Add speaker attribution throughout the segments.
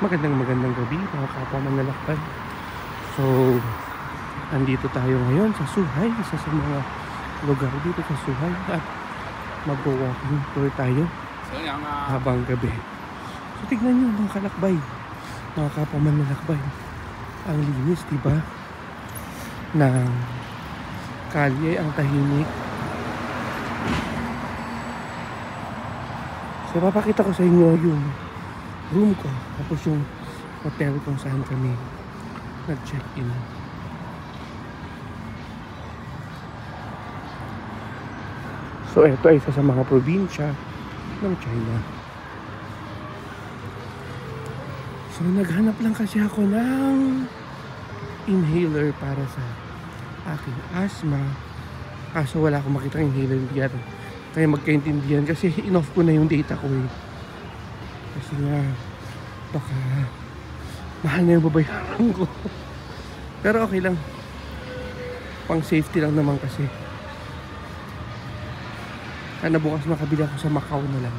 Speaker 1: Magandang gabi mga kapwa manlalakbay. So, andito tayo ngayon sa Suhay, isa sa mga lugar dito sa Suhay, at mag-walking tour tayo habang gabi. So, tignan nyo mga kalakbay, mga kapwa manlalakbay. Ang linis, diba? Ng kalye, ang tahimik. So, papakita ko sa inyo yung room ko, tapos yung hotel kung saan kami nag-check-in. So ito ay isa sa mga probinsya ng China. So naghanap lang kasi ako ng inhaler para sa aking asthma. Kaso wala akong makitang inhaler diyan. Kaya magkaintindihan kasi in-off ko na yung data ko eh. Kasi nga baka mahal na yung babayaran ko. Pero okay lang, pang safety lang naman kasi. Sana bukas makabili ako sa Macau na lang.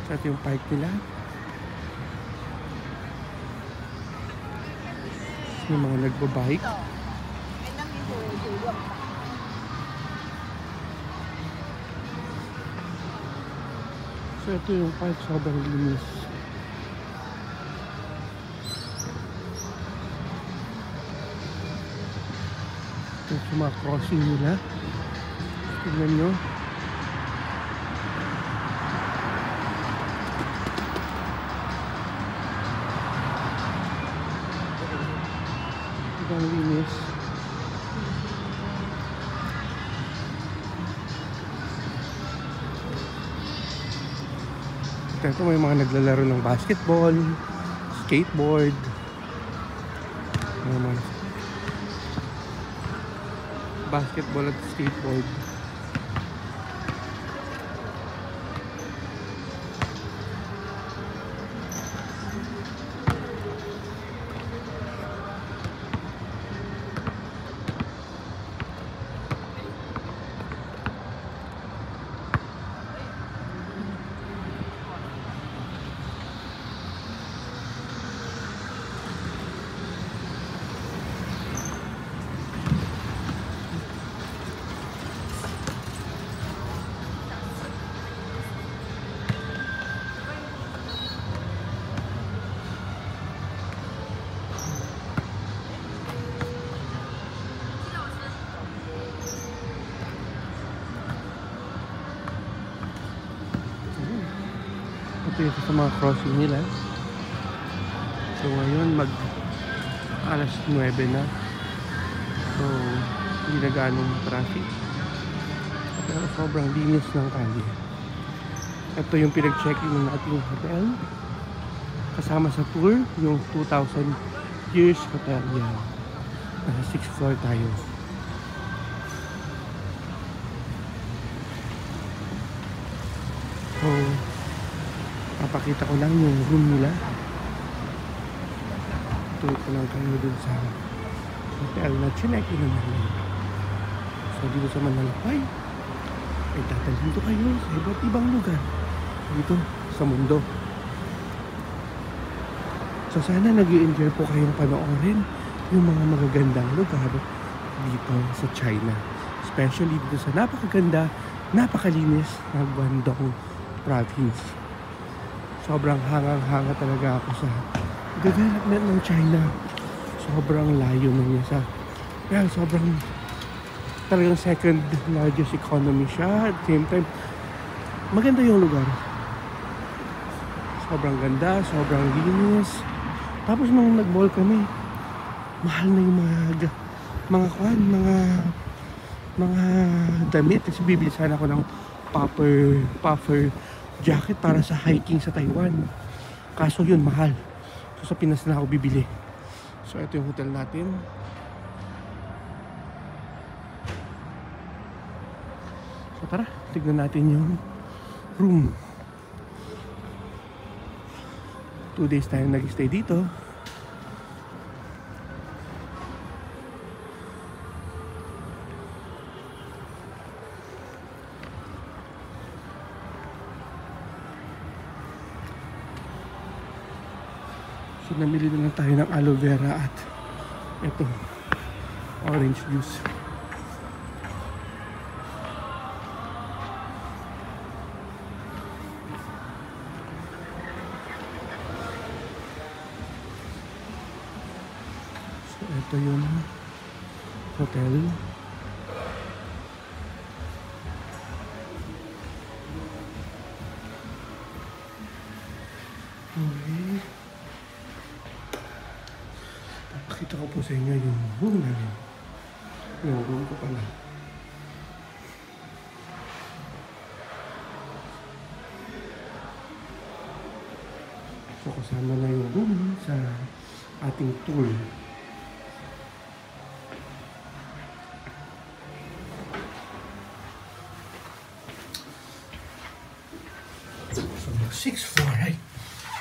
Speaker 1: So ito yung park nila. Yung mga nagbabike. So ito yung park, sobrang linis. Ito yung mga crossing nila. Tignan nyo. Ang linis. Ito may mga naglalaro ng basketball, skateboard. Basketball at skateboard. Ito yung sa mga crossing nila. So ngayon alas 9 na. So hindi na ganong traffic. Pero sobrang linis ng kalye. Ito yung pinag-checking ng ating hotel. Kasama sa tour, yung 2,000 years hotel yan. Nasa 6th floor tayo. So papakita ko lang yung room nila. Tuloy ko lang kayo dun sa hotel na chinek-in namin. So dito sa Manlalakbay ay tatalhin ko kayo sa iba't ibang lugar dito sa mundo. So sana nag-i-enjoy po kayong panoorin yung mga magagandang lugar dito sa China. Especially dito sa napakaganda, napakalinis na Guangdong province. Sobrang hangang-hanga talaga ako sa development ng China. Sobrang layo na niya sa... Well, sobrang talagang second largest economy siya. At the same time, maganda yung lugar. Sobrang ganda, sobrang linis. Tapos nung nag-mall kami, mahal na yung mga damit. Kasi bibili sana ako ng puffer jacket para sa hiking sa Taiwan. Kaso yun, mahal. So sa Pinas na ako bibili. So ito yung hotel natin. So tara, tignan natin yung room. 2 days tayo nag-stay dito. So namili na lang tayo ng aloe vera at ito, orange juice. So ito yung hotel. Okay. Papakita ko po sa inyo yung room namin. Yung room ko pala. So kasama na yung room sa ating tour. So 6th floor, right?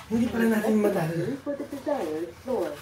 Speaker 1: Hindi pala natin madali.
Speaker 2: For the desired floor.